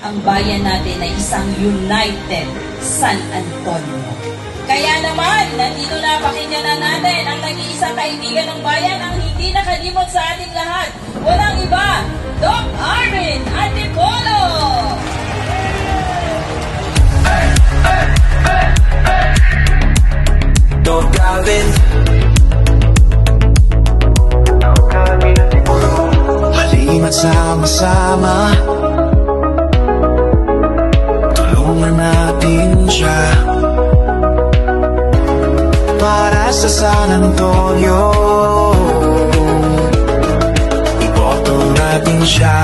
ang bayan natin ay isang united San Antonio. Kaya naman, nandito na, pakinggan na natin ang nag-iisang kaibigan ng bayan ang hindi nakalimot sa ating lahat. Walang iba, Doc Arvin Antipolo! Doc Arvin, halina't sama-sama, tulungan natin siya para sa San Antonio. Iboto natin siya.